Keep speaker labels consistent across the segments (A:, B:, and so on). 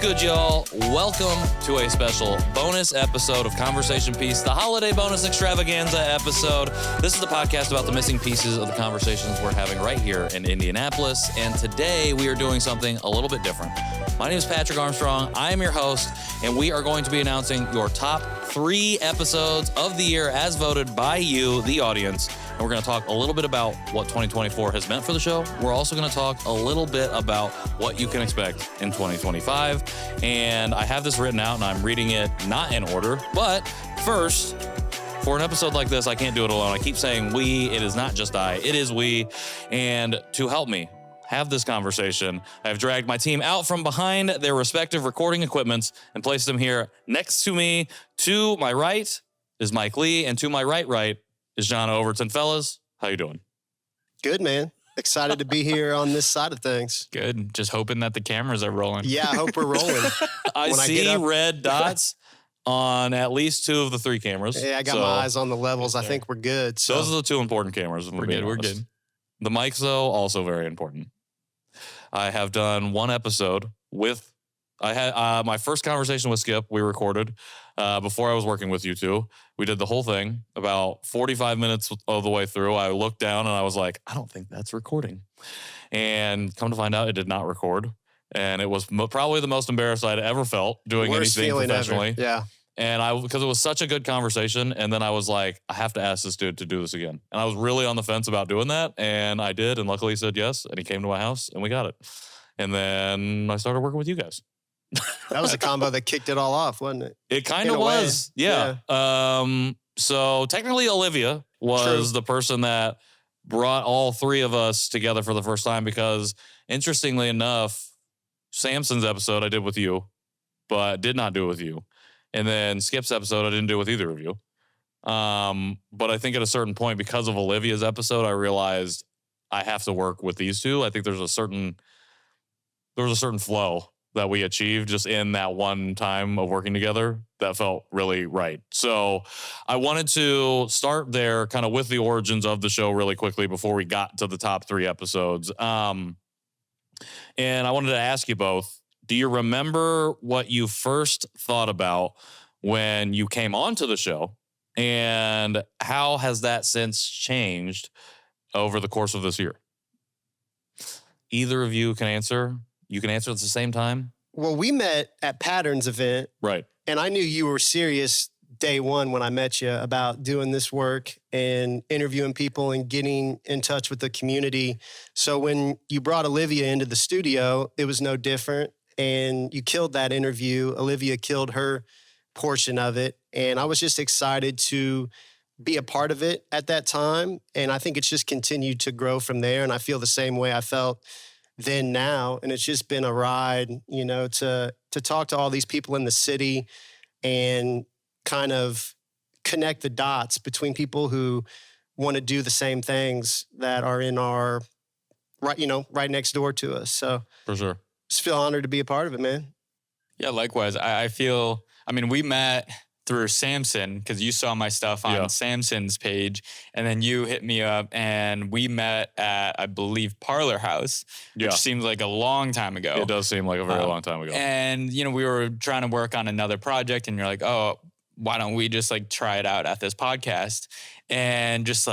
A: good, y'all? Welcome to a special bonus episode of Conversation Piece, the holiday bonus extravaganza episode. This is the podcast about the missing pieces of the conversations we're having right here in Indianapolis. And today we are doing something a little bit different. My name is Patrick Armstrong. I am your host, and we are going to be announcing your top 3 episodes of the year as voted by you, the audience. And we're going to talk a little bit about what 2024 has meant for the show. We're also going to talk a little bit about what you can expect in 2025. And I have this written out and I'm reading it not in order. But first, for an episode like this, I can't do it alone. I keep saying we. It is not just I. It is we. And to help me have this conversation, I've dragged my team out from behind their respective recording equipments and placed them here next to me. To my right is Mike Lee, and to my right is John Overton. Fellas, how you doing?
B: Good, man. Excited to be here on this side of things.
C: Good. Just hoping that the cameras are rolling.
B: Yeah, I hope we're rolling.
A: I see red dots on at least 2 of the 3 cameras.
B: Yeah, I got my eyes on the levels. I think we're good. So.
A: Those are the 2 important cameras.
C: We're good.
A: The mics, though, also very important. I have done 1 episode with, I had my first conversation with Skip, we recorded before I was working with you 2. We did the whole thing about 45 minutes of the way through. I looked down and I was like, I don't think that's recording. And come to find out, it did not record. And it was probably the most embarrassed I'd ever felt doing anything professionally.
B: Ever. Yeah.
A: And because it was such a good conversation. And then I was like, I have to ask this dude to do this again. And I was really on the fence about doing that. And I did. And luckily he said yes. And he came to my house and we got it. And then I started working with you guys.
B: That was a combo that kicked it all off, wasn't it?
A: It kind of was. Yeah. So technically Olivia was the person that brought all 3 of us together for the first time because interestingly enough, Samson's episode I did with you, but did not do it with you. And then Skip's episode, I didn't do with either of you. But I think at a certain point, because of Olivia's episode, I realized I have to work with these 2. I think there was a certain flow that we achieved just in that one time of working together that felt really right. So I wanted to start there kind of with the origins of the show really quickly before we got to the top 3 episodes. And I wanted to ask you both, do you remember what you first thought about when you came onto the show? And how has that since changed over the course of this year? Either of you can answer. You can answer at the same time.
B: Well, we met at Pattern's event.
A: Right.
B: And I knew you were serious day one when I met you about doing this work and interviewing people and getting in touch with the community. So when you brought Olivia into the studio, it was no different. And you killed that interview. Olivia killed her portion of it. And I was just excited to be a part of it at that time. And I think it's just continued to grow from there. And I feel the same way I felt then now. And it's just been a ride, you know, to talk to all these people in the city and kind of connect the dots between people who want to do the same things that are in our, right next door to us. So
A: for sure.
B: Just feel honored to be a part of it, man.
C: Yeah, likewise. I feel, we met through Samson because you saw my stuff on Samson's page, and then you hit me up and we met at, I believe, Parlor House, which seems like a long time ago.
A: It does seem like a very long time ago.
C: And, we were trying to work on another project and you're like, oh, why don't we just try it out at this podcast and just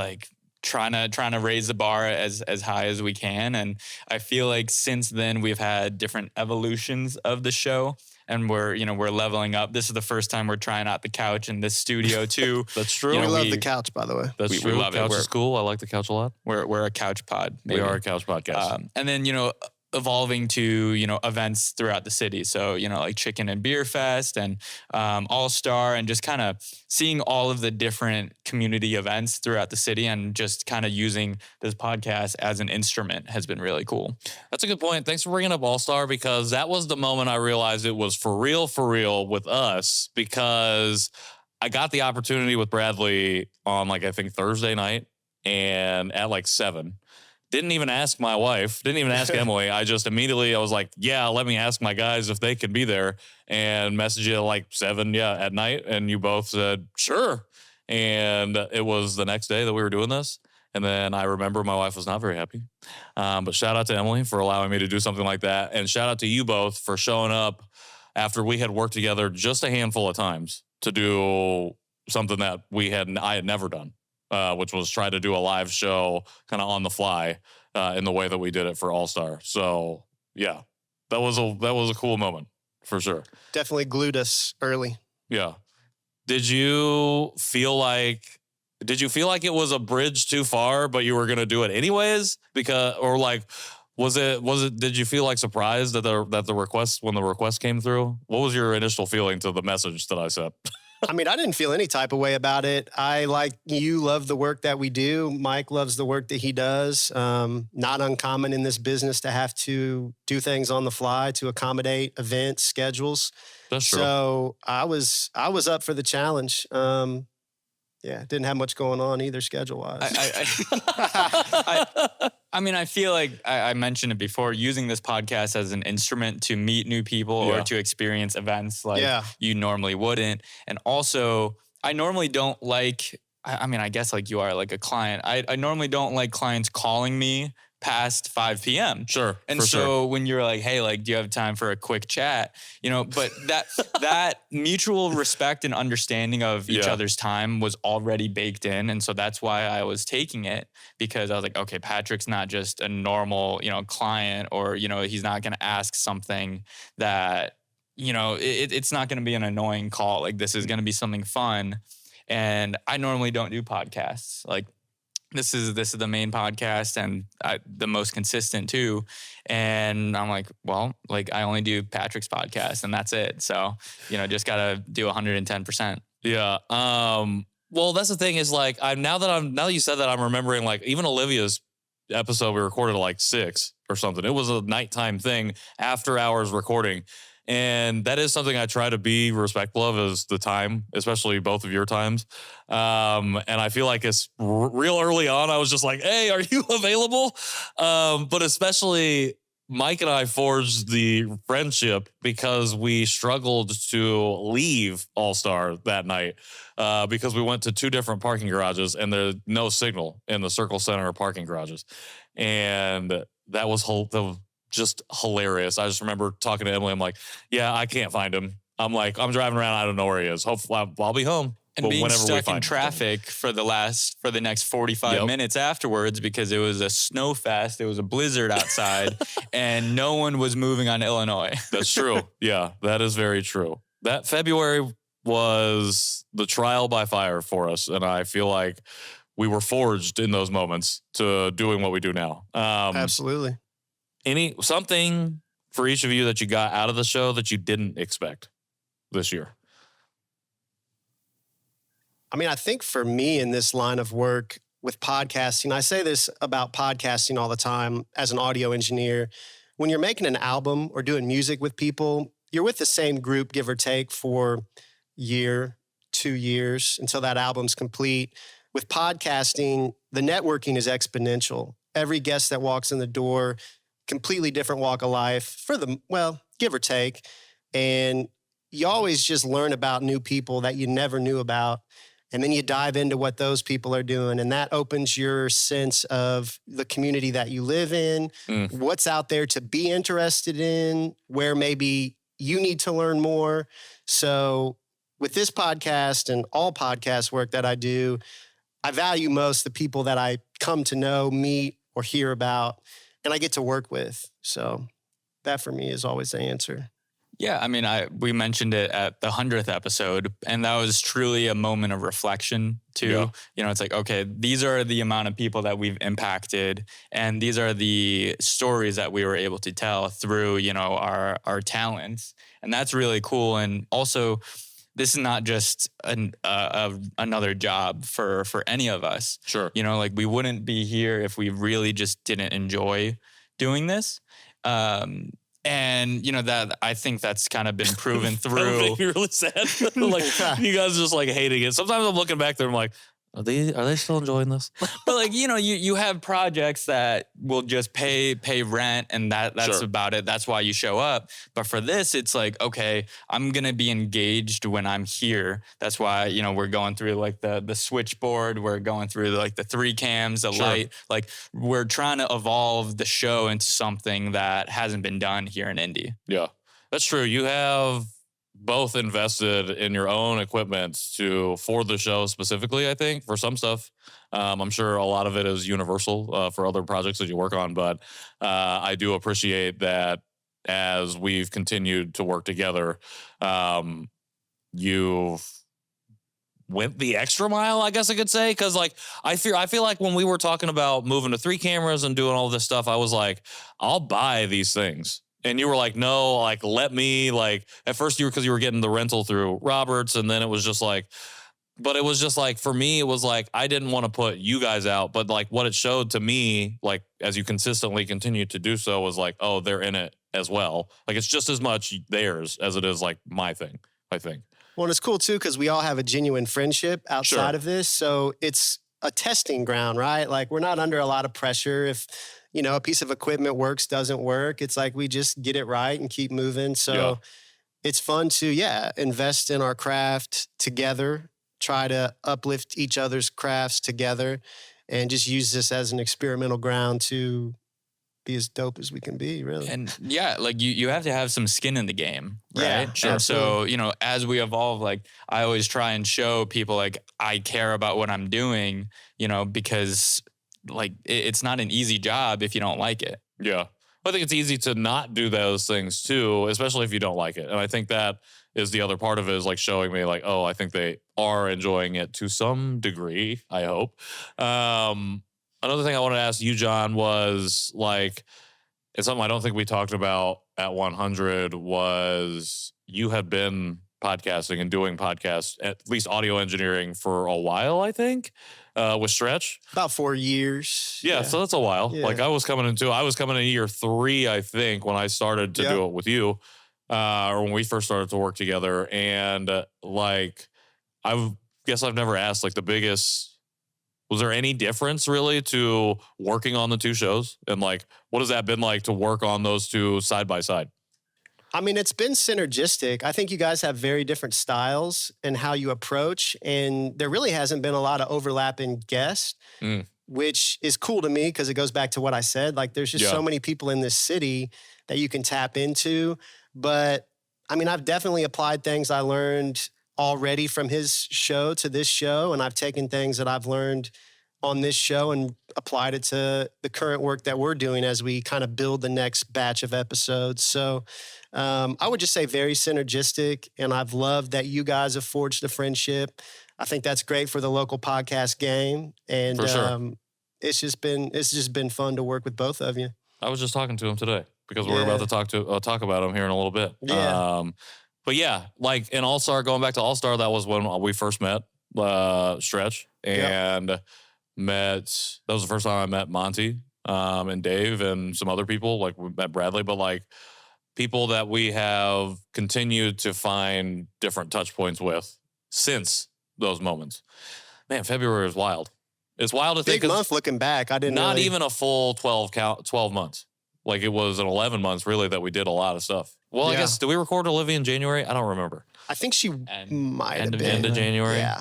C: trying to raise the bar as high as we can. And I feel like since then we've had different evolutions of the show. And we're leveling up. This is the first time we're trying out the couch in this studio too.
A: That's true.
B: We love the couch, by the way.
A: That's true.
C: We love
A: couch is cool. I like the couch a lot.
C: We're a couch pod. Maybe.
A: We are a couch podcast.
C: And then, evolving to, events throughout the city. So, like Chicken and Beer Fest and All Star, and just kind of seeing all of the different community events throughout the city and just kind of using this podcast as an instrument has been really cool.
A: That's a good point. Thanks for bringing up All Star, because that was the moment I realized it was for real with us, because I got the opportunity with Bradley on I think Thursday night and at 7. Didn't even ask my wife, didn't even ask Emily. I was like, yeah, let me ask my guys if they can be there, and messaged you at 7, at night. And you both said, sure. And it was the next day that we were doing this. And then I remember my wife was not very happy. But shout out to Emily for allowing me to do something like that. And shout out to you both for showing up after we had worked together just a handful of times to do something that I had never done, which was try to do a live show kind of on the fly in the way that we did it for All Star. So yeah, that was a cool moment for sure.
B: Definitely glued us early.
A: Yeah. Did you feel like it was a bridge too far, but you were going to do it anyways? Did you feel like surprised that when the request came through? What was your initial feeling to the message that I sent?
B: I mean, I didn't feel any type of way about it. I, like you, love the work that we do. Mike loves the work that he does. Not uncommon in this business to have to do things on the fly to accommodate events, schedules.
A: That's true.
B: So I was up for the challenge. Yeah, didn't have much going on either schedule-wise.
C: I mean, I feel like I mentioned it before, using this podcast as an instrument to meet new people or to experience events like you normally wouldn't. And also, I normally don't like, I mean, I guess like you are like a client. I normally don't like clients calling me past 5 p.m.
A: Sure.
C: And so when you're like, hey, like, do you have time for a quick chat? You know, but that mutual respect and understanding of each other's time was already baked in. And so that's why I was taking it, because I was like, okay, Patrick's not just a normal, client, or, he's not going to ask something that, it's not going to be an annoying call. Like, this is going to be something fun. And I normally don't do podcasts. Like, this is the main podcast and the most consistent too. And I'm like, well, like, I only do Patrick's podcast and that's it. So, just got to do 110%.
A: Yeah. Well, that's the thing is, like, now that you said that, I'm remembering, like, even Olivia's episode we recorded at like 6 or something. It was a nighttime thing, after hours recording. And that is something I try to be respectful of, is the time, especially both of your times. And I feel like it's real early on, I was just like, hey, are you available? But especially Mike and I forged the friendship because we struggled to leave All Star that night because we went to 2 different parking garages and there's no signal in the Circle Center parking garages. And that was just hilarious. I just remember talking to Emily. I'm like, yeah, I can't find him. I'm like, I'm driving around. I don't know where he is. Hopefully I'll be home.
C: And being stuck in traffic for the next 45 minutes afterwards, because it was a snow fest. It was a blizzard outside and no one was moving on Illinois.
A: That's true. Yeah, that is very true. That February was the trial by fire for us. And I feel like we were forged in those moments to doing what we do now.
B: Absolutely.
A: Something for each of you that you got out of the show that you didn't expect this year?
B: I mean, I think for me in this line of work with podcasting, I say this about podcasting all the time as an audio engineer. When you're making an album or doing music with people, you're with the same group, give or take, for a year, 2 years until that album's complete. With podcasting, the networking is exponential. Every guest that walks in the door, completely different walk of life give or take. And you always just learn about new people that you never knew about. And then you dive into what those people are doing. And that opens your sense of the community that you live in, what's out there to be interested in, where maybe you need to learn more. So with this podcast and all podcast work that I do, I value most the people that I come to know, meet, or hear about, and I get to work with. So that for me is always the answer.
C: Yeah, I mean, we mentioned it at the 100th episode, and that was truly a moment of reflection too. Yeah. It's like, okay, these are the amount of people that we've impacted, and these are the stories that we were able to tell through, our talents. And that's really cool. And also, this is not just another job for any of us.
A: Sure.
C: Like, we wouldn't be here if we really just didn't enjoy doing this. And that I think that's kind of been proven through.
A: That makes me really sad. Like, you guys just like hating it. Sometimes I'm looking back there, I'm like, are they still enjoying this?
C: But like, you have projects that will just pay rent, and that's about it. That's why you show up. But for this, it's like, okay, I'm going to be engaged when I'm here. That's why, we're going through like the switchboard. We're going through like the 3 cams, the light. Like, we're trying to evolve the show into something that hasn't been done here in Indy.
A: Yeah. That's true. You have both invested in your own equipment for the show specifically, I think, for some stuff. I'm sure a lot of it is universal for other projects that you work on, but I do appreciate that as we've continued to work together, you've went the extra mile, I guess I could say. Cause like, I feel like when we were talking about moving to 3 cameras and doing all this stuff, I was like, I'll buy these things. And you were like, no, like, let me, like, at first because you were getting the rental through Roberts. And then it was just like, but it was just like, for me, it was like, I didn't want to put you guys out, but like what it showed to me, like, as you consistently continue to do so, was like, oh, they're in it as well. Like, it's just as much theirs as it is like my thing, I think.
B: Well, and it's cool too, because we all have a genuine friendship outside of this. So it's a testing ground, right? Like, we're not under a lot of pressure. If, you know, a piece of equipment works, doesn't work, it's like we just get it right and keep moving. So it's fun to, invest in our craft together, try to uplift each other's crafts together, and just use this as an experimental ground to be as dope as we can be, really.
C: And like you have to have some skin in the game, right?
B: Yeah, sure.
C: And so, you know, as we evolve, like, I always try and show people, like, I care about what I'm doing, you know, because like it's not an easy job if you don't like it.
A: Yeah. I think it's easy to not do those things too, especially if you don't like it. And I think that is the other part of it, is like showing me like, oh, I think they are enjoying it to some degree, I hope. Another thing I wanted to ask you, John, was like, it's something I don't think we talked about at 100, was you had been podcasting and doing podcasts, at least audio engineering, for a while, I think, with Stretch.
B: About 4 years.
A: Yeah, so that's a while.
B: Yeah.
A: Like, I was coming in year 3, I think, when I started to do it with you, or when we first started to work together. And like, I guess I've never asked, like, was there any difference really to working on the 2 shows? And like, what has that been like to work on those 2 side by side?
B: I mean, it's been synergistic. I think you guys have very different styles in how you approach, and there really hasn't been a lot of overlap in guests, which is cool to me because it goes back to what I said. Like, there's just so many people in this city that you can tap into. But I mean, I've definitely applied things I learned already from his show to this show, and I've taken things that I've learned on this show and applied it to the current work that we're doing as we kind of build the next batch of episodes. So I would just say very synergistic, and I've loved that you guys have forged a friendship. I think that's great for the local podcast game, and
A: For sure.
B: it's just been fun to work with both of you.
A: I was just talking to him today because we're about to talk about him here in a little bit.
B: Yeah.
A: But yeah, like in All-Star, going back to All-Star, that was when we first met Stretch, and that was the first time I met Monty and Dave and some other people. Like, we met Bradley, but like people that we have continued to find different touch points with since those moments. Man, February is wild. It's wild to think.
B: Big month looking back. I didn't
A: Not
B: really...
A: even a full 12 months. Like, it was an 11 months really that we did a lot of stuff. Well, I guess, did we record Olivia in January? I don't remember.
B: I think she might have been.
A: End of January?
B: Yeah.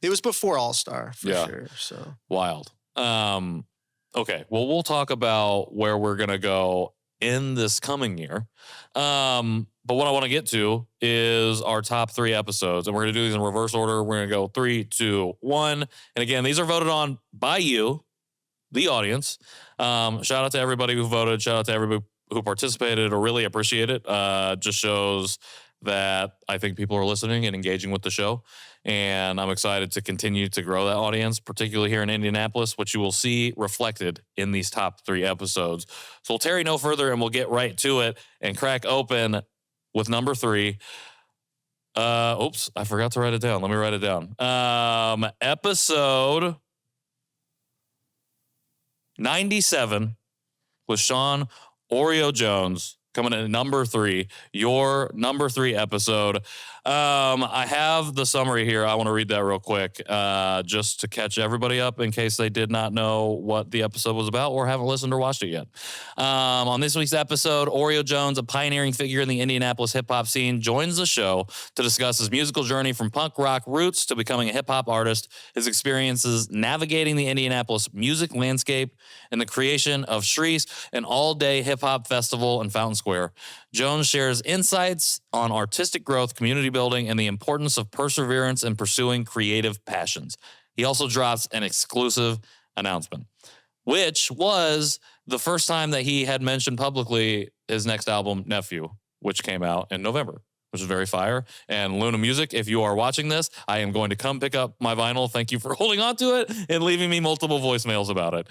B: It was before All-Star, for sure. So
A: Wild. Okay, well, we'll talk about where we're going to go in this coming year. But what I want to get to is our top 3 episodes. And we're going to do these in reverse order. We're going to go 3, 2, 1. And again, these are voted on by you, the audience. Shout out to everybody who voted. Shout out to everybody who participated or really appreciate it. Just shows that I think people are listening and engaging with the show. And I'm excited to continue to grow that audience, particularly here in Indianapolis, which you will see reflected in these top 3 episodes. So we'll tarry no further and we'll get right to it and crack open with number 3. Oops, I forgot to write it down. Let me write it down. Episode 97 with Sean Oreo Jones, coming in at number 3, your number 3 episode. I have the summary here. I want to read that real quick, just to catch everybody up in case they did not know what the episode was about or haven't listened or watched it yet. On this week's episode, Oreo Jones, a pioneering figure in the Indianapolis hip-hop scene, joins the show to discuss his musical journey from punk rock roots to becoming a hip-hop artist, his experiences navigating the Indianapolis music landscape, and the creation of Shreese, an all-day hip-hop festival in Fountain Square. Jones shares insights on artistic growth, community building, and the importance of perseverance in pursuing creative passions. He also drops an exclusive announcement, which was the first time that he had mentioned publicly his next album, Nephew, which came out in November, which is very fire. And Luna Music, if you are watching this, I am going to come pick up my vinyl. Thank you for holding on to it and leaving me multiple voicemails about it.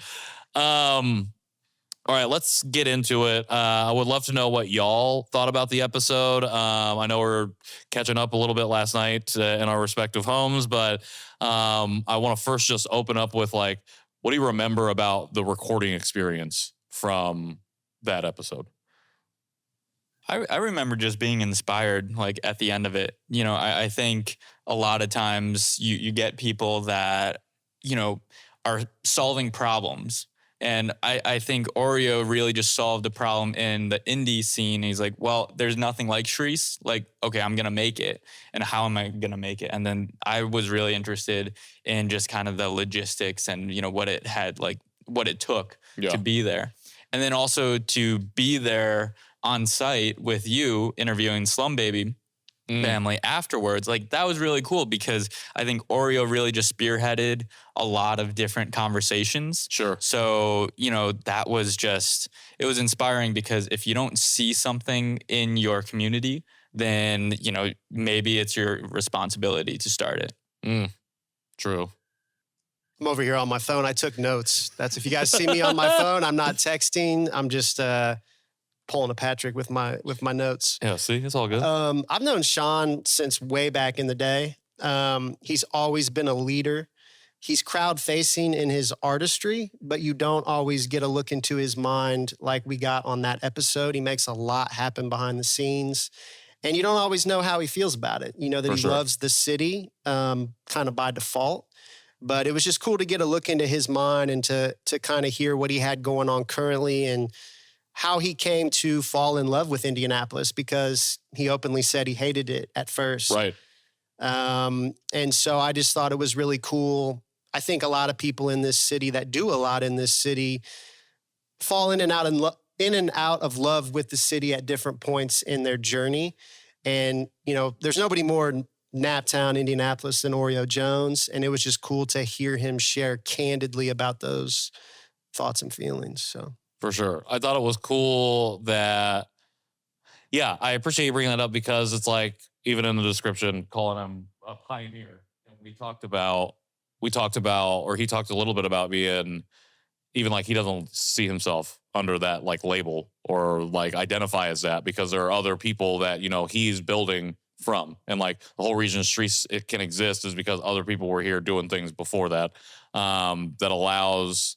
A: All right, let's get into it. I would love to know what y'all thought about the episode. I know we're catching up a little bit last night in our respective homes, but I want to first just open up with like, what do you remember about the recording experience from that episode?
C: I remember just being inspired, like at the end of it. You know, I think a lot of times you get people that, you know, are solving problems. And I think Oreo really just solved the problem in the indie scene. He's like, well, there's nothing like Shreese. Like, okay, I'm going to make it. And how am I going to make it? And then I was really interested in just kind of the logistics and, you know, what it had, like what it took to be there. And then also to be there on site with you interviewing Slum Baby family afterwards. Like that was really cool because I think Oreo really just spearheaded a lot of different conversations.
A: Sure.
C: So, you know, that was just, it was inspiring because if you don't see something in your community, then, you know, maybe it's your responsibility to start it.
A: True.
B: I'm over here on my phone. I took notes. That's if you guys see me on my phone, I'm not texting. I'm just pulling a Patrick with my notes.
A: Yeah, see, it's all good.
B: I've known Sean since way back in the day. He's always been a leader. He's crowd facing in his artistry, but you don't always get a look into his mind like we got on that episode. He makes a lot happen behind the scenes, and you don't always know how he feels about it. You know that he loves the city, kind of by default. But it was just cool to get a look into his mind and to kind of hear what he had going on currently and how he came to fall in love with Indianapolis, because he openly said he hated it at first.
A: Right.
B: And so I just thought it was really cool. I think a lot of people in this city that do a lot in this city fall in and out of love with the city at different points in their journey. And, you know, there's nobody more Naptown, Indianapolis than Oreo Jones. And it was just cool to hear him share candidly about those thoughts and feelings. So.
A: For sure. I thought it was cool that, I appreciate you bringing that up because it's like, even in the description, calling him a pioneer. And he talked a little bit about being, even like he doesn't see himself under that like label or like identify as that, because there are other people that, you know, he's building from. And like the whole reason streets it can exist is because other people were here doing things before that, that allows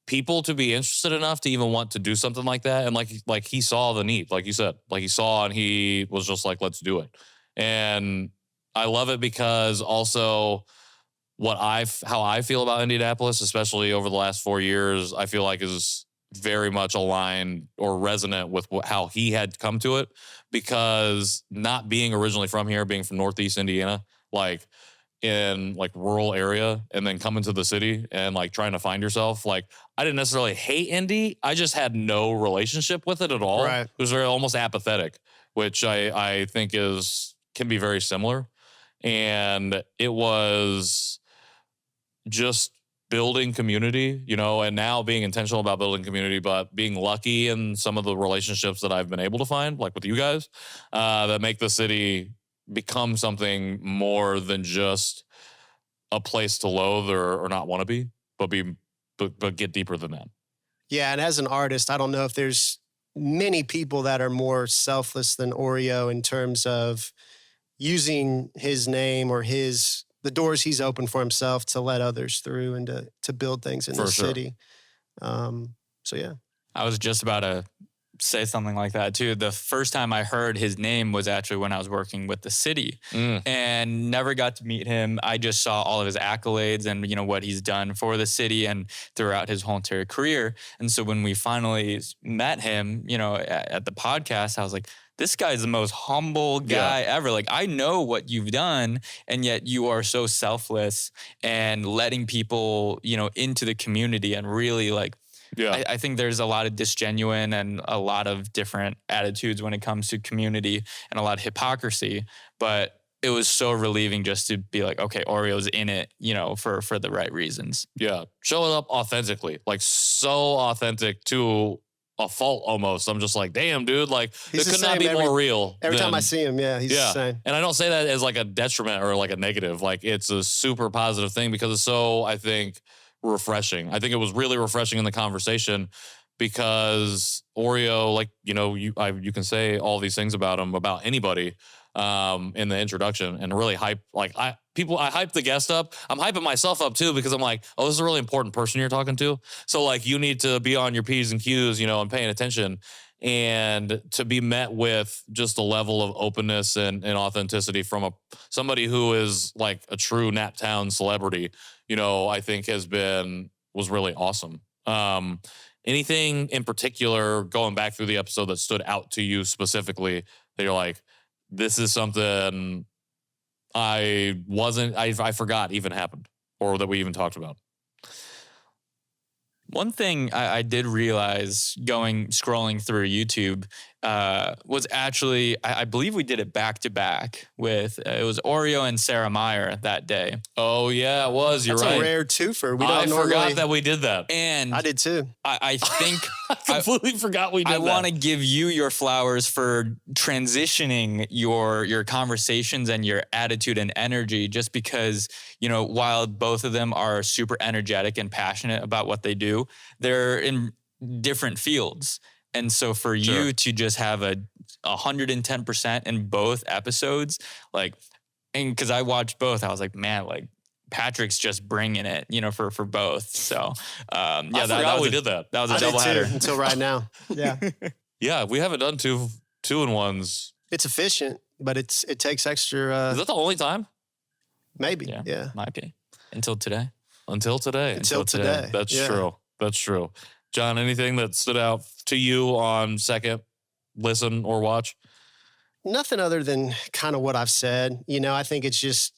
A: people to be interested enough to even want to do something like that. And like he saw the need, like you said, like he saw, and he was just like, let's do it. And I love it because also how I feel about Indianapolis, especially over the last 4 years, I feel like is very much aligned or resonant with how he had come to it, because not being originally from here, being from Northeast Indiana, like in like rural area, and then coming to the city and like trying to find yourself. Like I didn't necessarily hate Indy. I just had no relationship with it at all.
B: Right.
A: It was very almost apathetic, which I think can be very similar. And it was just building community, you know, and now being intentional about building community, but being lucky in some of the relationships that I've been able to find, like with you guys, that make the city become something more than just a place to loathe or not want to be, but get deeper than that.
B: Yeah, and as an artist, I don't know if there's many people that are more selfless than Oreo in terms of using his name or the doors he's opened for himself to let others through and to build things in the city. So yeah.
C: I was just about to say something like that too. The first time I heard his name was actually when I was working with the city and never got to meet him. I just saw all of his accolades and, you know, what he's done for the city and throughout his whole entire career. And so when we finally met him, you know, at the podcast, I was like, this guy's the most humble guy ever. Like, I know what you've done, and yet you are so selfless and letting people, you know, into the community and really like
A: Yeah.
C: I think there's a lot of disgenuine and a lot of different attitudes when it comes to community and a lot of hypocrisy. But it was so relieving just to be like, okay, Oreo's in it, for the right reasons.
A: Yeah. Showing up authentically, like so authentic to a fault almost. I'm just like, damn, dude, like
B: He's
A: it could not be more real.
B: Every time I see him, he's the same.
A: And I don't say that as like a detriment or like a negative. Like it's a super positive thing because it's so, I think, refreshing. I think it was really refreshing in the conversation because Oreo, like, you can say all these things about him, about anybody in the introduction and really hype. Like I hype the guest up. I'm hyping myself up too because I'm like, oh, this is a really important person you're talking to. So like you need to be on your P's and Q's, and paying attention. And to be met with just a level of openness and authenticity from somebody who is like a true Naptown celebrity, I think was really awesome. Anything in particular going back through the episode that stood out to you specifically that you're like, this is something I forgot even happened or that we even talked about?
C: One thing I did realize scrolling through YouTube was actually, I believe we did it back to back with, it was Oreo and Sarah Meyer that day.
A: Oh yeah, it was. You're right.
B: That's a rare twofer.
A: I forgot that we did that.
C: And
B: I did too.
C: I think
A: I completely forgot we did that.
C: I want to give you your flowers for transitioning your conversations and your attitude and energy, just because, while both of them are super energetic and passionate about what they do, they're in different fields. And so for you to just have 110% in both episodes, like, and because I watched both, I was like, man, like Patrick's just bringing it, for both. So,
A: I forgot we did that.
C: That was a doubleheader
B: until right now. Yeah.
A: Yeah. We haven't done two in ones.
B: It's efficient, but it takes extra.
A: Is that the only time?
B: Maybe. Yeah.
C: Might be. Until today.
B: Until today.
A: That's true. That's true. John, anything that stood out to you on second listen or watch?
B: Nothing other than kind of what I've said. I think it's just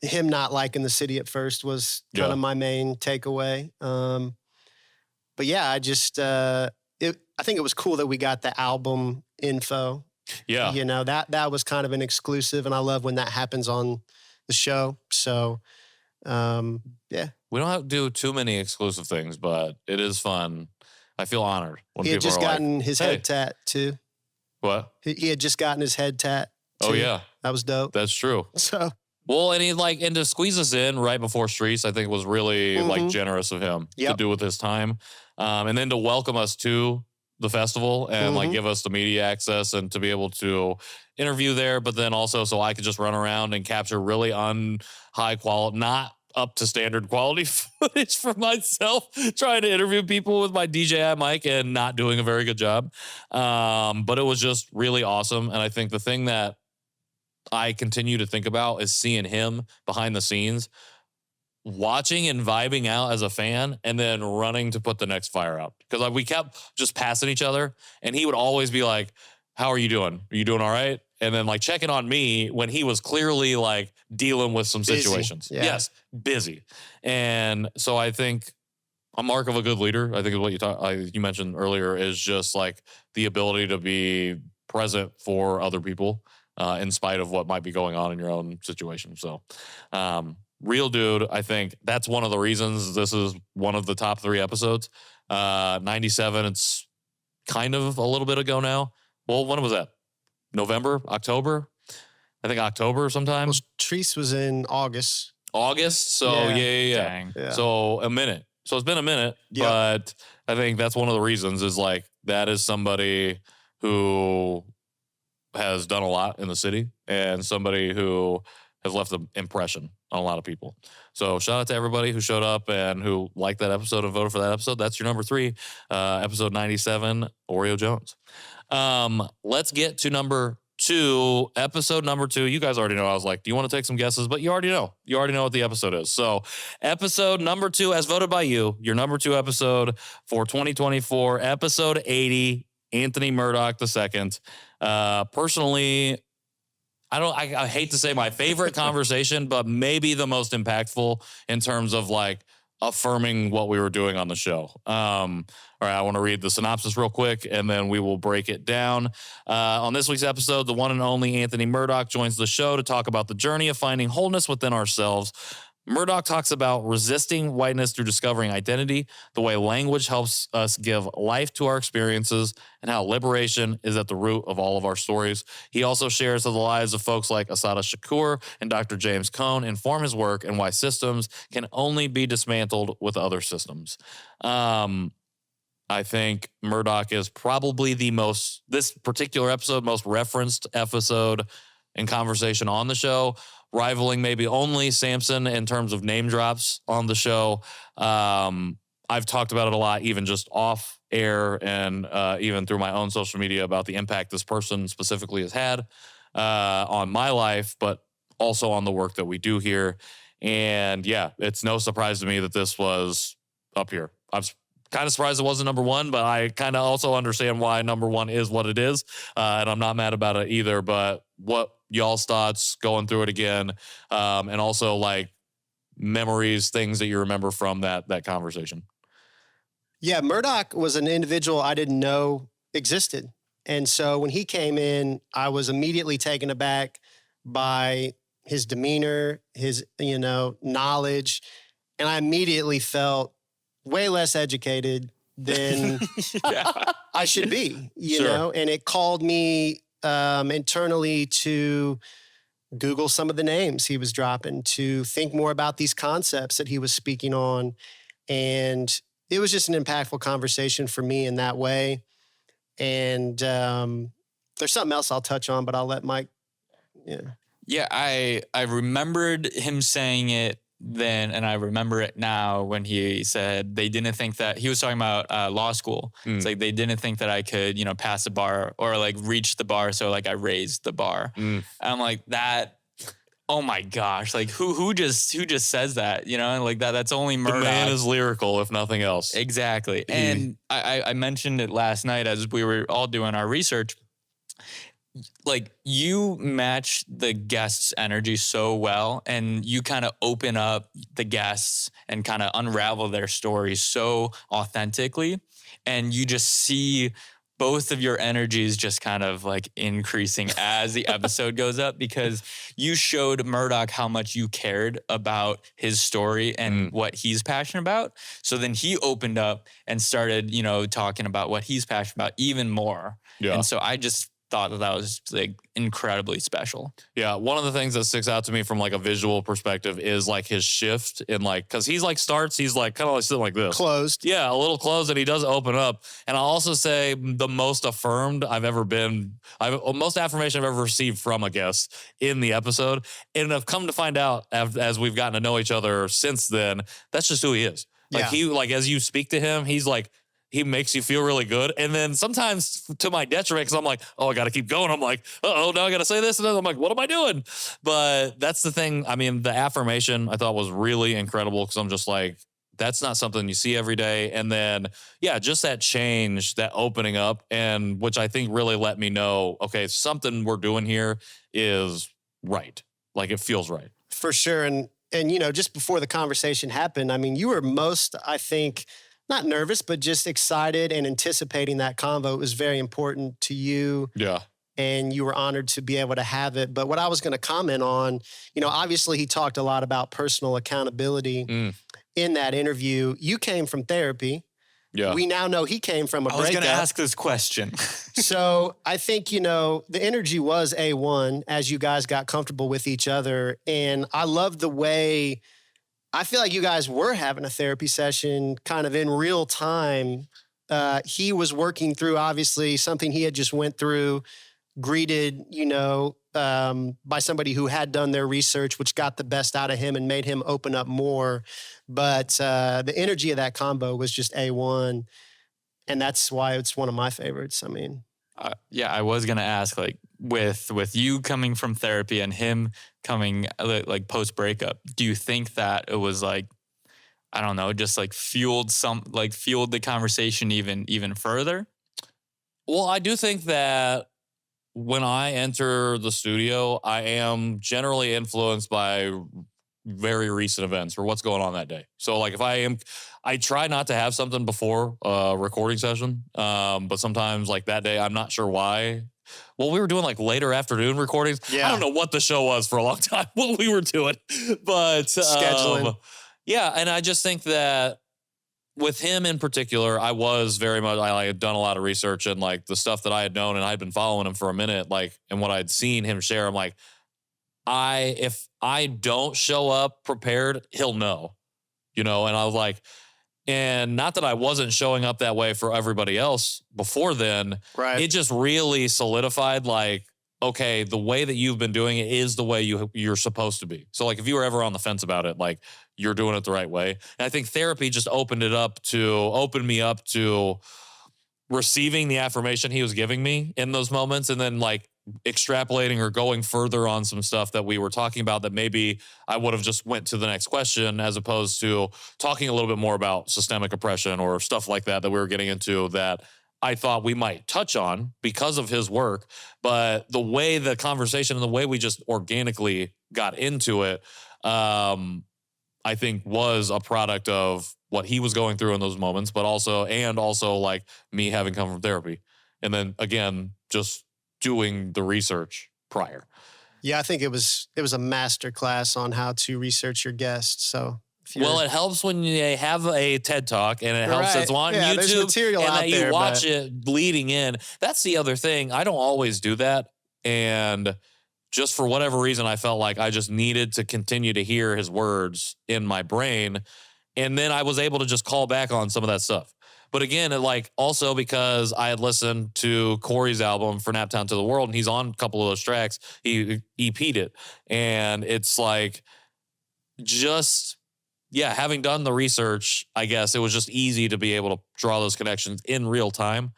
B: him not liking the city at first was kind of my main takeaway. But yeah, I just, I think it was cool that we got the album info.
A: Yeah.
B: That was kind of an exclusive, and I love when that happens on the show. So, yeah.
A: We don't have to do too many exclusive things, but it is fun. I feel honored when
B: he had
A: people
B: just
A: are
B: gotten
A: like,
B: his head tat too.
A: What?
B: He had just gotten his head tat. Too.
A: Oh yeah,
B: that was dope.
A: That's true.
B: So
A: well, and to squeeze us in right before Streets, I think was really like generous of him to do with his time, and then to welcome us to the festival and like give us the media access and to be able to interview there, but then also so I could just run around and capture really high quality, not up to standard quality footage for myself, trying to interview people with my DJI mic and not doing a very good job. But it was just really awesome. And I think the thing that I continue to think about is seeing him behind the scenes, watching and vibing out as a fan, and then running to put the next fire out. Because we kept just passing each other, and he would always be like, how are you doing? Are you doing all right? And then like checking on me when he was clearly like dealing with some situations.
B: Yeah.
A: Yes, busy. And so I think a mark of a good leader, I think is what you mentioned earlier, is just like the ability to be present for other people in spite of what might be going on in your own situation. So real dude, I think that's one of the reasons this is one of the top 3 episodes. 97, it's kind of a little bit ago now. Well, when was that? November, October? I think October sometime.
B: Well, Treese was in August.
A: So yeah. So a minute. So it's been a minute, but I think that's one of the reasons is like that is somebody who has done a lot in the city and somebody who has left an impression on a lot of people. So shout out to everybody who showed up and who liked that episode and voted for that episode. That's your number 3, episode 97, Oreo Jones. Let's get to number 2, episode number 2. You guys already know. I was like, do you want to take some guesses? But you already know. You already know what the episode is. So episode number 2, as voted by you, your number 2 episode for 2024, episode 80, Anthony Murdoch II. Personally, I hate to say my favorite conversation, but maybe the most impactful in terms of like affirming what we were doing on the show. All right, I want to read the synopsis real quick, and then we will break it down. On this week's episode, the one and only Anthony Murdoch joins the show to talk about the journey of finding wholeness within ourselves. Murdoch talks about resisting whiteness through discovering identity, the way language helps us give life to our experiences, and how liberation is at the root of all of our stories. He also shares how the lives of folks like Asada Shakur and Dr. James Cone inform his work and why systems can only be dismantled with other systems. I think Murdoch is probably this particular episode, most referenced episode in conversation on the show, rivaling maybe only Samson in terms of name drops on the show. I've talked about it a lot, even just off air and even through my own social media about the impact this person specifically has had on my life, but also on the work that we do here. And yeah, it's no surprise to me that this was up here. I was kind of surprised it wasn't number one, but I kind of also understand why number one is what it is. And I'm not mad about it either, but what y'all's thoughts going through it again, and also like memories, things that you remember from that conversation.
B: Yeah, Murdoch was an individual I didn't know existed. And so when he came in, I was immediately taken aback by his demeanor, his, knowledge. And I immediately felt way less educated than I should be, you know? And it called me internally to Google some of the names he was dropping, to think more about these concepts that he was speaking on. And it was just an impactful conversation for me in that way. And there's something else I'll touch on, but I'll let Mike.
C: Yeah, I remembered him saying it then, and I remember it now when he said they didn't think that he was talking about law school. It's like they didn't think that I could, pass the bar or like reach the bar. So like I raised the bar. I'm like that. Oh my gosh! Like who just says that? And like that's only Murdoch.
A: The man is lyrical, if nothing else.
C: Exactly. And I mentioned it last night as we were all doing our research. Like you match the guests' energy so well, and you kind of open up the guests and kind of unravel their stories so authentically, and you just see both of your energies just kind of like increasing as the episode goes up, because you showed Murdoch how much you cared about his story and what he's passionate about. So then he opened up and started, talking about what he's passionate about even more. Yeah. And so I just thought that was like incredibly special.
A: Yeah, one of the things that sticks out to me from like a visual perspective is like his shift in like, because he's like he's like kind of like sitting like this.
B: Closed.
A: Yeah, a little closed, and he does open up. And I'll also say the most affirmed I've ever been, most affirmation I've ever received from a guest in the episode. And I've come to find out as we've gotten to know each other since then, that's just who he is. Like as you speak to him, he's like, he makes you feel really good. And then sometimes to my detriment, because I'm like, oh, I got to keep going. I'm like, now I got to say this. And then I'm like, what am I doing? But that's the thing. I mean, the affirmation I thought was really incredible, because I'm just like, that's not something you see every day. And then, just that change, that opening up, and which I think really let me know, okay, something we're doing here is right. Like it feels right.
B: For sure. And just before the conversation happened, I mean, you were most, I think, not nervous, but just excited and anticipating that convo. It was very important to you.
A: Yeah.
B: And you were honored to be able to have it. But what I was going to comment on, obviously he talked a lot about personal accountability in that interview. You came from therapy. Yeah. We now know he came from a breakup.
C: I was going to ask this question.
B: So I think, the energy was A1 as you guys got comfortable with each other. And I love the way I feel like you guys were having a therapy session kind of in real time. He was working through, obviously, something he had just went through, greeted, by somebody who had done their research, which got the best out of him and made him open up more. But the energy of that combo was just A1. And that's why it's one of my favorites. I mean,
C: I was going to ask, like, with you coming from therapy and him coming like post breakup, do you think that it was like, I don't know, just like fueled the conversation even further?
A: Well, I do think that when I enter the studio, I am generally influenced by very recent events or what's going on that day. So like if I try not to have something before a recording session. But sometimes like that day, I'm not sure why. Well, we were doing like later afternoon recordings.
B: Yeah.
A: I don't know what the show was for a long time, what we were doing, but
B: Scheduling.
A: yeah. And I just think that with him in particular, I was very much, I had done a lot of research and like the stuff that I had known and I'd been following him for a minute, like, and what I'd seen him share, I'm like, if I don't show up prepared, he'll know, and I was like, and not that I wasn't showing up that way for everybody else before then,
B: Right.
A: it just really solidified like, okay, the way that you've been doing it is the way you're supposed to be. So like if you were ever on the fence about it, like you're doing it the right way. And I think therapy just opened me up to receiving the affirmation he was giving me in those moments. And then like extrapolating or going further on some stuff that we were talking about that maybe I would have just went to the next question as opposed to talking a little bit more about systemic oppression or stuff like that we were getting into that I thought we might touch on because of his work. But the way the conversation and the way we just organically got into it, I think was a product of what he was going through in those moments, but also like me having come from therapy. And then again, just doing the research prior.
B: Yeah, I think it was a master class on how to research your guests. So
A: well, it helps when they have a TED Talk, and it helps
B: Right.
A: it's on
B: Yeah, there's
A: YouTube
B: material
A: and
B: out
A: that you
B: there,
A: watch
B: but-
A: it bleeding in. That's the other thing. I don't always do that. And just for whatever reason, I felt like I just needed to continue to hear his words in my brain. And then I was able to just call back on some of that stuff. But again, also because I had listened to Corey's album For Naptown to the World, and he's on a couple of those tracks, he EP'd it. And it's like just, yeah, having done the research, I guess it was just easy to be able to draw those connections in real time.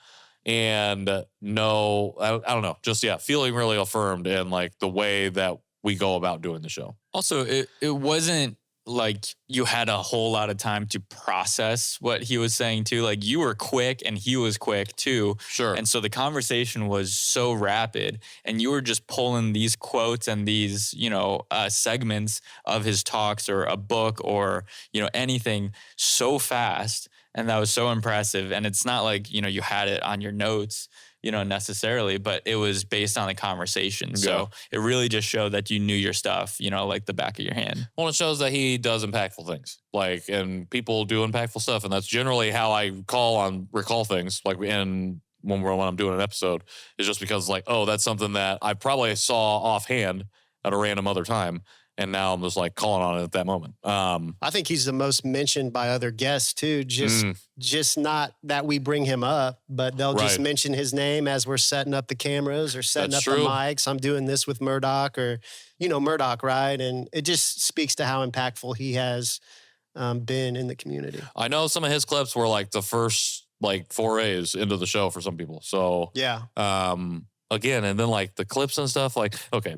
A: And I don't know, just, yeah, feeling really affirmed in like the way that we go about doing the show.
C: Also, it wasn't like you had a whole lot of time to process what he was saying too. Like you were quick and he was quick too.
A: Sure.
C: And so the conversation was so rapid and you were just pulling these quotes and these, segments of his talks or a book or, anything so fast. And that was so impressive. And it's not like, you had it on your notes, necessarily, but it was based on the conversation. So it really just showed that you knew your stuff, like the back of your hand.
A: Well, it shows that he does impactful things, and people do impactful stuff. And that's generally how I recall things, when I'm doing an episode, is just because that's something that I probably saw offhand at a random other time. And now I'm just calling on it at that moment.
B: I think he's the most mentioned by other guests too. Just not that we bring him up, but they'll just mention his name as we're setting up the cameras or setting up the mics. I'm doing this with Murdoch or, Murdoch, right? And it just speaks to how impactful he has been in the community.
A: I know some of his clips were the first forays into the show for some people. So
B: yeah.
A: Again, and then the clips and stuff, a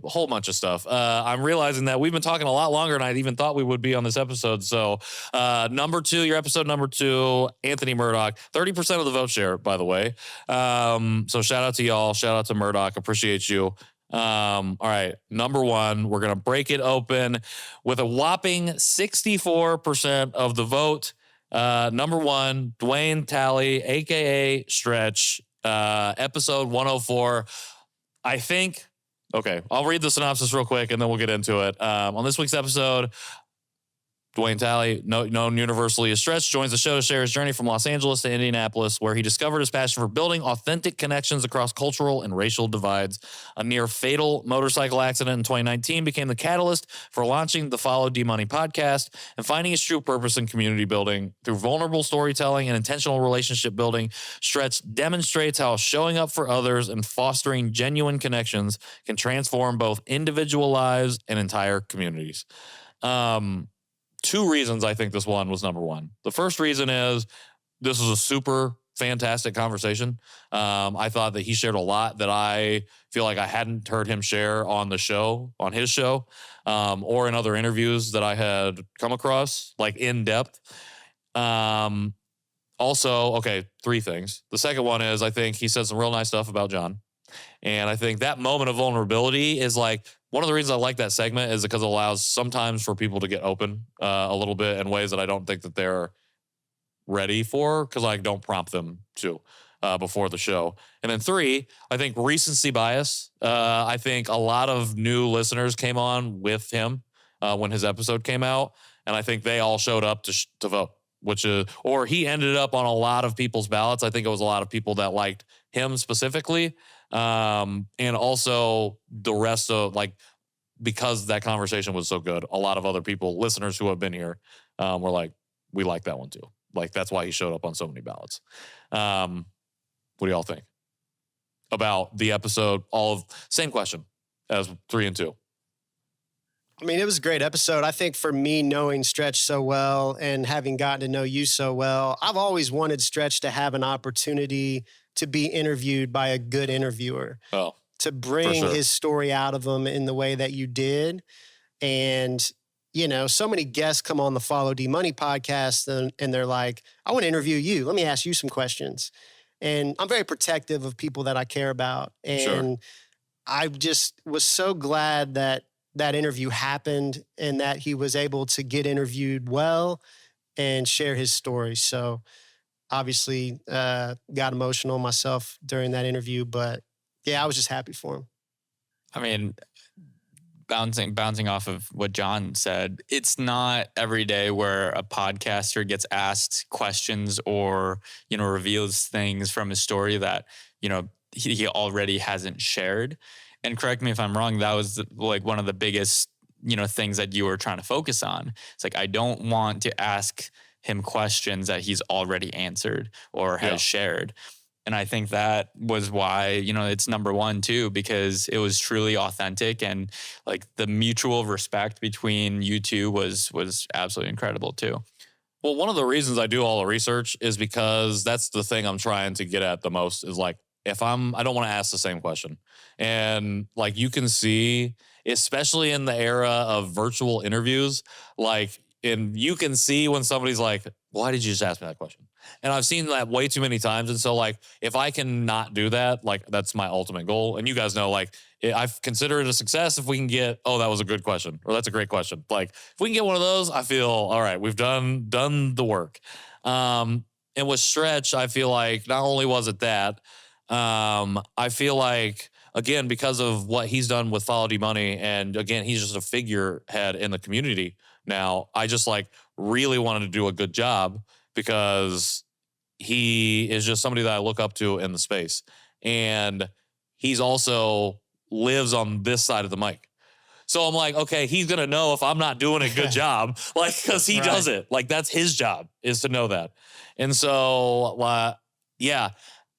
A: whole bunch of stuff. I'm realizing that we've been talking a lot longer than I even thought we would be on this episode. So your episode number 2, Anthony Murdoch, 30% of the vote share, by the way. So shout out to y'all. Shout out to Murdoch. Appreciate you. All right. Number 1, we're going to break it open with a whopping 64% of the vote. Number 1, Dwayne Talley, AKA Stretch. Episode 104. I think, I'll read the synopsis real quick and then we'll get into it. On this week's episode, Dwayne Talley, known universally as Stretch, joins the show to share his journey from Los Angeles to Indianapolis, where he discovered his passion for building authentic connections across cultural and racial divides. A near-fatal motorcycle accident in 2019 became the catalyst for launching the Follow D-Money podcast and finding his true purpose in community building. Through vulnerable storytelling and intentional relationship building, Stretch demonstrates how showing up for others and fostering genuine connections can transform both individual lives and entire communities. 2 reasons I think this one was number 1. The first reason is this was a super fantastic conversation. I thought that he shared a lot that I feel like I hadn't heard him share on his show, or in other interviews that I had come across, in depth. Also, 3 things. The second one is I think he said some real nice stuff about John. And I think that moment of vulnerability is like one of the reasons I like that segment is because it allows sometimes for people to get open a little bit in ways that I don't think that they're ready for because I don't prompt them to before the show. And then 3, I think recency bias. I think a lot of new listeners came on with him when his episode came out, and I think they all showed up to vote, which is, or he ended up on a lot of people's ballots. I think it was a lot of people that liked him specifically, and also the rest of like because that conversation was so good. A lot of other people, listeners who have been here, were like, "We like that one too." Like that's why he showed up on so many ballots. What do y'all think about the episode? Same question as 3 and 2.
B: I mean, it was a great episode. I think for me, knowing Stretch so well and having gotten to know you so well, I've always wanted Stretch to have an opportunity to be interviewed by a good interviewer.
A: Oh,
B: to bring his story out of him in the way that you did. And, you know, so many guests come on the Follow D Money podcast and they're like, I want to interview you. Let me ask you some questions. And I'm very protective of people that I care about. And I just was so glad that that interview happened and that he was able to get interviewed well and share his story. So obviously got emotional myself during that interview, but yeah, I was just happy for him.
C: I mean, bouncing off of what John said, it's not every day where a podcaster gets asked questions or, you know, reveals things from his story that, you know, he already hasn't shared. And correct me if I'm wrong, that was like one of the biggest, you know, things that you were trying to focus on. It's like, I don't want to ask him questions that he's already answered or has shared. And I think that was why, you know, it's number 1 too, because it was truly authentic and like the mutual respect between you two was absolutely incredible too.
A: Well, one of the reasons I do all the research is because that's the thing I'm trying to get at the most is like, I don't want to ask the same question. And like you can see, especially in the era of virtual interviews, like, and you can see when somebody's like, why did you just ask me that question? And I've seen that way too many times. And so like, if I can not do that, like that's my ultimate goal. And you guys know, like I've considered it a success if we can get, oh, that was a good question, or that's a great question. Like if we can get one of those, I feel, all right, we've done the work. And with Stretch, I feel like not only was it that, I feel like, again, because of what he's done with Follow D Money, and again, he's just a figurehead in the community now, I just like really wanted to do a good job because he is just somebody that I look up to in the space. And he's also lives on this side of the mic. So I'm like, okay, he's going to know if I'm not doing a good job, like, because he does it. Like, that's his job, is to know that. And so, yeah.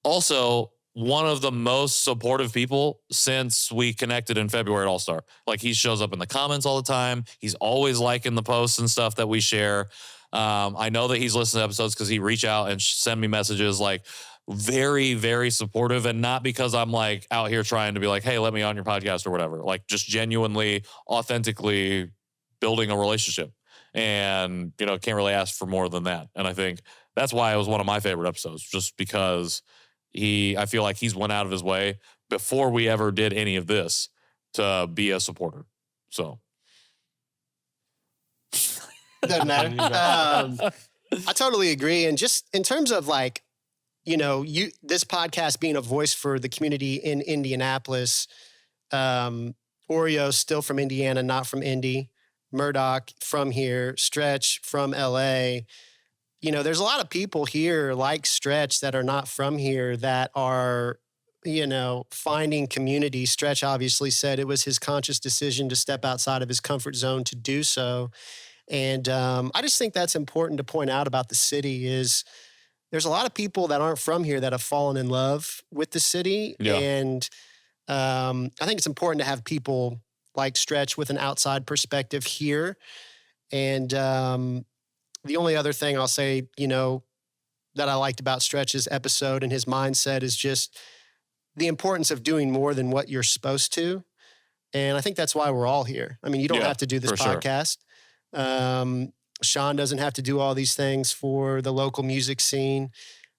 A: Also, one of the most supportive people since we connected in February at All-Star. Like, he shows up in the comments all the time. He's always liking the posts and stuff that we share. I know that he's listening to episodes because he reach out and send me messages, like, very, very supportive, and not because I'm like out here trying to be like, hey, let me on your podcast or whatever. Like, just genuinely, authentically building a relationship. And, you know, can't really ask for more than that. And I think that's why it was one of my favorite episodes, just because I feel like he's went out of his way before we ever did any of this to be a supporter. So.
B: Doesn't matter. I totally agree. And just in terms of like, you know, this podcast being a voice for the community in Indianapolis, Oreo still from Indiana, not from Indy, Murdoch from here, Stretch from LA. You know, there's a lot of people here like Stretch that are not from here that are, you know, finding community. Stretch obviously said it was his conscious decision to step outside of his comfort zone to do so. And I just think that's important to point out about the city is there's a lot of people that aren't from here that have fallen in love with the city. Yeah. And I think it's important to have people like Stretch with an outside perspective here. And the only other thing I'll say, you know, that I liked about Stretch's episode and his mindset is just the importance of doing more than what you're supposed to. And I think that's why we're all here. I mean, you don't have to do this podcast. Sure. Sean doesn't have to do all these things for the local music scene.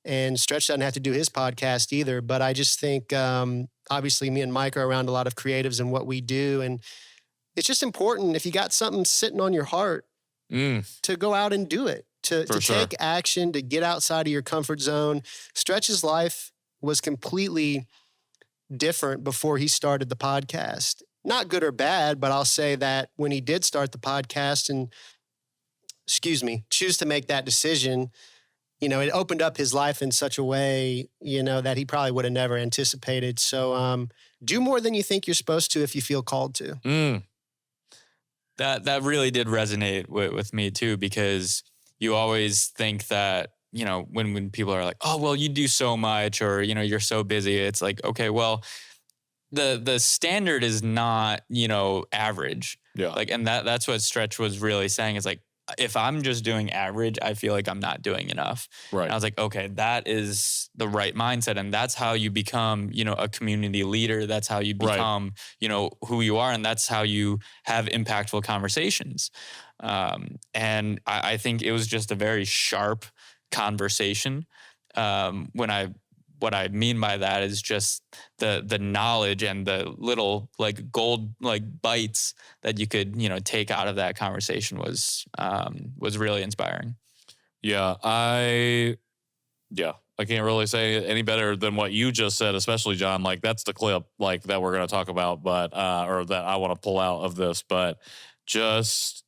B: and Stretch doesn't have to do his podcast either. But I just think, obviously, me and Mike are around a lot of creatives and what we do, and it's just important if you got something sitting on your heart to go out and do it, to take action, to get outside of your comfort zone. Stretch's life was completely different before he started the podcast. Not good or bad, but I'll say that when he did start the podcast and, choose to make that decision, it opened up his life in such a way, that he probably would have never anticipated. So do more than you think you're supposed to if you feel called to.
C: That really did resonate with me too, because you always think that, when people are like, oh, well, you do so much, or, you're so busy, it's like, okay, well, the standard is not, average.
A: Yeah.
C: Like, and that's what Stretch was really saying, is like, if I'm just doing average, I feel like I'm not doing enough.
A: Right.
C: And I was like, okay, that is the right mindset. And that's how you become, a community leader. That's how you become, who you are. And that's how you have impactful conversations. And I think it was just a very sharp conversation. What I mean by that is just the knowledge and the little like gold like bites that you could take out of that conversation was really inspiring.
A: Yeah, I can't really say any better than what you just said, especially John. Like that's the clip like that we're going to talk about, but or that I want to pull out of this. But just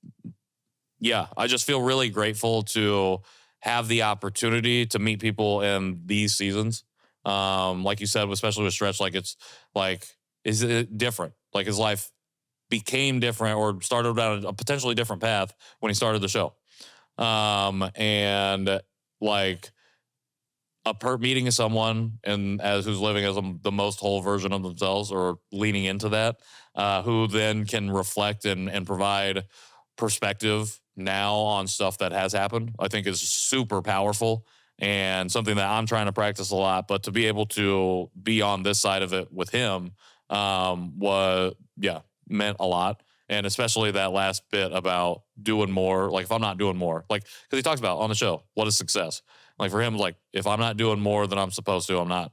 A: I just feel really grateful to have the opportunity to meet people in these seasons. Like you said, especially with Stretch, like it's like, is it different? Like his life became different or started down a potentially different path when he started the show. And like meeting someone who's living as the most whole version of themselves or leaning into that, who then can reflect and provide perspective now on stuff that has happened, I think is super powerful. And something that I'm trying to practice a lot, but to be able to be on this side of it with him meant a lot. And especially that last bit about doing more. Like if I'm not doing more, like because he talks about on the show, what is success? Like for him, like if I'm not doing more than I'm supposed to, I'm not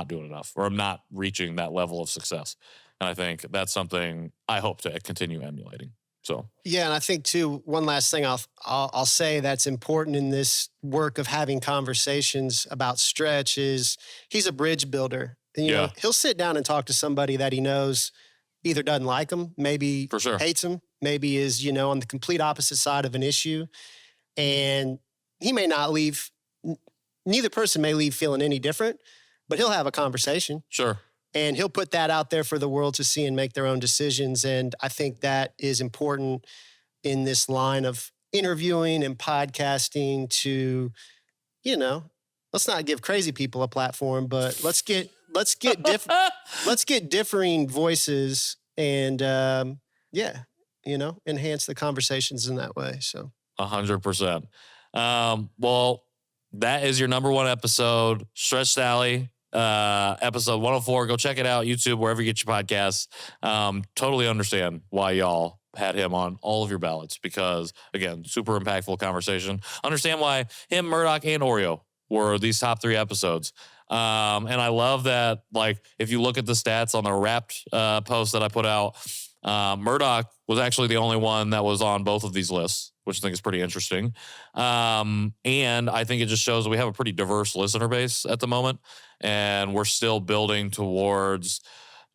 A: doing enough, or I'm not reaching that level of success. And I think that's something I hope to continue emulating. So
B: yeah, and I think too, one last thing I'll say that's important in this work of having conversations about Stretch is he's a bridge builder. And, you know, he'll sit down and talk to somebody that he knows either doesn't like him, maybe
A: for sure
B: hates him, maybe is, on the complete opposite side of an issue. And he may not leave, neither person may leave feeling any different, but he'll have a conversation.
A: Sure.
B: And he'll put that out there for the world to see and make their own decisions. And I think that is important in this line of interviewing and podcasting to, let's not give crazy people a platform, but let's get differing voices and enhance the conversations in that way. So
A: 100%. Well, that is your number one episode, Stretch Sally. Episode 104. Go check it out, YouTube, wherever you get your podcasts. Totally understand why y'all had him on all of your ballots because, again, super impactful conversation. Understand why him, Murdoch, and Oreo were these top 3 episodes. And I love that, like, if you look at the stats on the Wrapped post that I put out, Murdoch was actually the only one that was on both of these lists, which I think is pretty interesting. And I think it just shows that we have a pretty diverse listener base at the moment. And we're still building towards,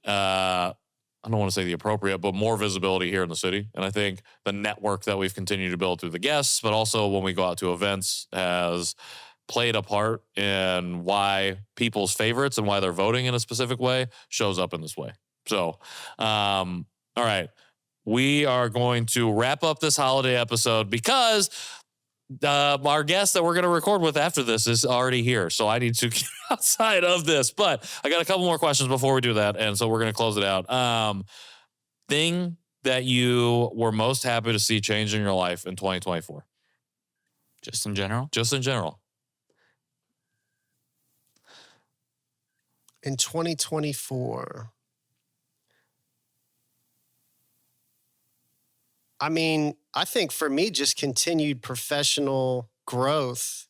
A: I don't want to say the appropriate, but more visibility here in the city. And I think the network that we've continued to build through the guests, but also when we go out to events, has played a part in why people's favorites and why they're voting in a specific way shows up in this way. So, all right. We are going to wrap up this holiday episode because our guest that we're going to record with after this is already here. So I need to get outside of this. But I got a couple more questions before we do that. And so we're going to close it out. Thing that you were most happy to see change in your life in 2024?
C: Just in general?
A: Just in general.
B: In 2024... I mean, I think for me, just continued professional growth.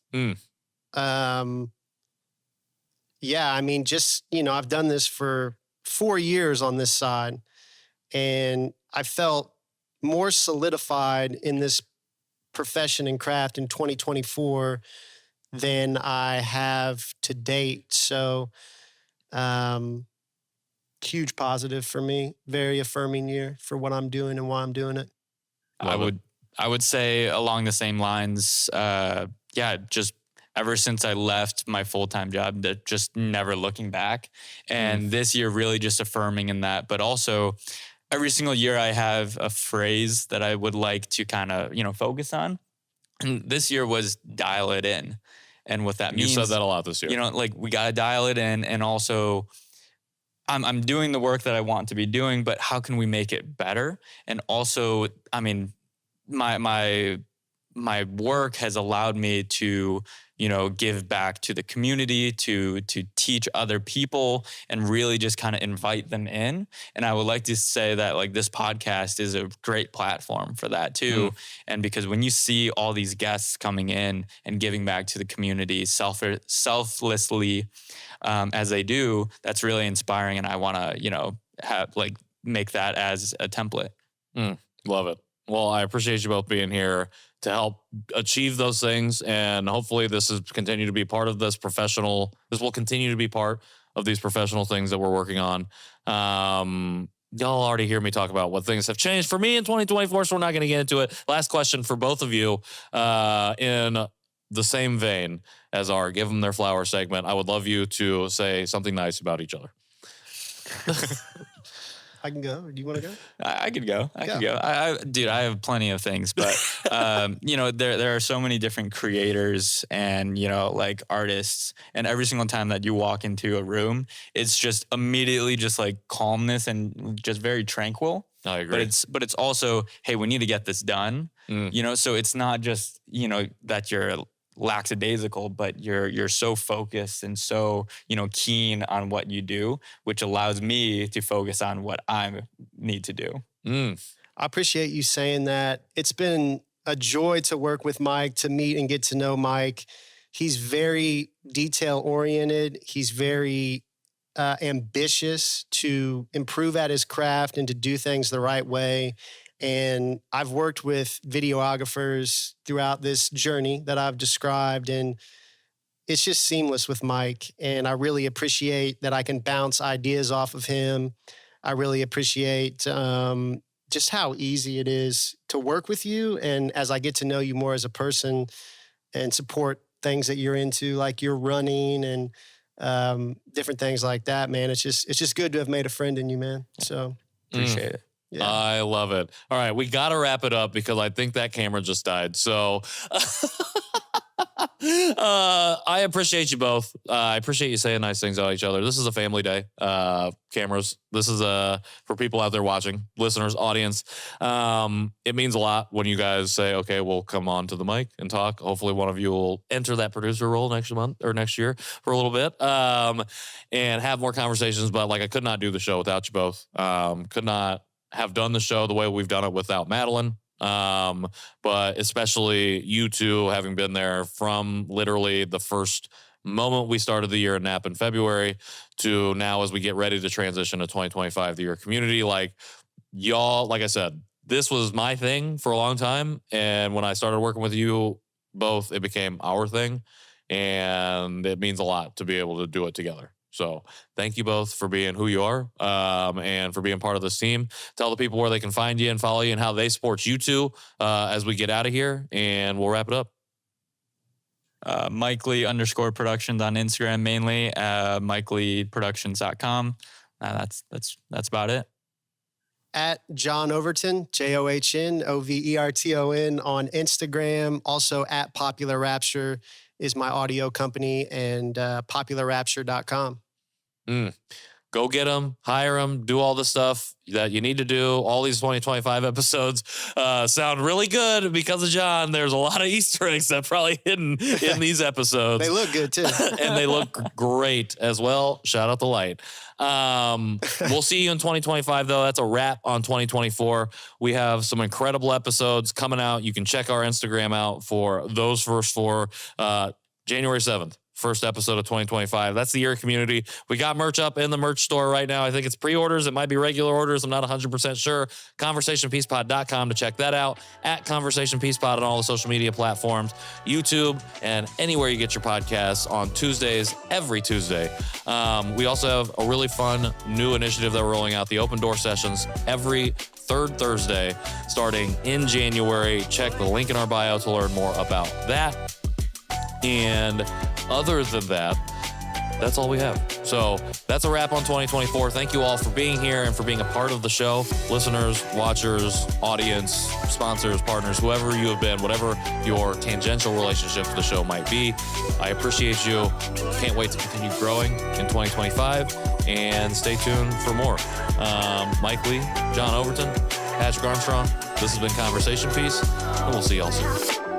B: Yeah, I mean, just, I've done this for 4 years on this side, and I felt more solidified in this profession and craft in 2024 than I have to date. So, huge positive for me. Very affirming year for what I'm doing and why I'm doing it.
C: I would say along the same lines. Just ever since I left my full-time job, that just never looking back. And this year really just affirming in that, but also every single year I have a phrase that I would like to kind of, focus on. And this year was dial it in. And what that means.
A: You said that a lot this year.
C: Like we got to dial it in. And also I'm doing the work that I want to be doing, but how can we make it better? And also, I mean, my work has allowed me to, give back to the community, to teach other people and really just kind of invite them in. And I would like to say that like this podcast is a great platform for that too. And because when you see all these guests coming in and giving back to the community selflessly, as they do, that's really inspiring. And I want to, make that as a template.
A: Love it. Well, I appreciate you both being here to help achieve those things. And hopefully this will continue to be part of this professional things that we're working on. Y'all already hear me talk about what things have changed for me in 2024, so we're not going to get into it. Last question for both of you, in the same vein as our Give Them Their Flower segment. I would love you to say something nice about each other.
B: I can go. Do you want to go?
C: I could go. I could go. Dude, I have plenty of things, but there are so many different creators and like artists, and every single time that you walk into a room, it's just immediately just like calmness and just very tranquil.
A: I agree.
C: But it's also, hey, we need to get this done. So it's not just that you're lackadaisical, but you're so focused and so keen on what you do, which allows me to focus on what I need to do.
B: I appreciate you saying that. It's been a joy to work with Mike, to meet and get to know Mike. He's very detail oriented. He's very ambitious to improve at his craft and to do things the right way. And I've worked with videographers throughout this journey that I've described, and it's just seamless with Mike. And I really appreciate that I can bounce ideas off of him. I really appreciate just how easy it is to work with you. And as I get to know you more as a person and support things that you're into, like you're running and different things like that, man, it's just good to have made a friend in you, man. So
C: appreciate it.
A: Yeah. I love it. All right, we got to wrap it up because I think that camera just died. So I appreciate you both. I appreciate you saying nice things about each other. This is a family day. Cameras. This is for people out there watching, listeners, audience. It means a lot when you guys say, okay, we'll come on to the mic and talk. Hopefully one of you will enter that producer role next month or next year for a little bit, and have more conversations. But like, I could not do the show without you both. Could not have done the show the way we've done it without Madeline. But especially you two, having been there from literally the first moment we started the year in Napa in February to now as we get ready to transition to 2025, the year community. Like y'all, like I said, this was my thing for a long time. And when I started working with you both, it became our thing. And it means a lot to be able to do it together. So thank you both for being who you are, and for being part of this team. Tell the people where they can find you and follow you and how they support you two as we get out of here, and we'll wrap it up.
C: Mike Lee _productions on Instagram mainly, MikeLeeProductions.com. That's about it.
B: At John Overton, JOHNOVERTON on Instagram. Also at Popular Rapture is my audio company, and popularrapture.com.
A: Go get them, hire them, do all the stuff that you need to do. All these 2025 episodes sound really good because of John. There's a lot of Easter eggs that are probably hidden in these episodes.
B: They look good too.
A: And they look great as well. Shout out the light. We'll see you in 2025 though. That's a wrap on 2024. We have some incredible episodes coming out. You can check our Instagram out for those first four. January 7th. first episode of 2025. That's the year community. We got merch up in the merch store right now. I think it's pre-orders. It might be regular orders. I'm not 100% sure. ConversationPeacePod.com to check that out. At Conversation Peace Pod on all the social media platforms, YouTube, and anywhere you get your podcasts on Tuesdays, every Tuesday. We also have a really fun new initiative that we're rolling out, the Open Door Sessions, every third Thursday starting in January. Check the link in our bio to learn more about that. And other than that, that's all we have. So that's a wrap on 2024. Thank you all for being here and for being a part of the show. Listeners, watchers, audience, sponsors, partners, whoever you have been, whatever your tangential relationship to the show might be, I appreciate you. Can't wait to continue growing in 2025, and stay tuned for more. Mike Lee, John Overton, Patrick Armstrong, this has been Conversation Piece, and we'll see y'all soon.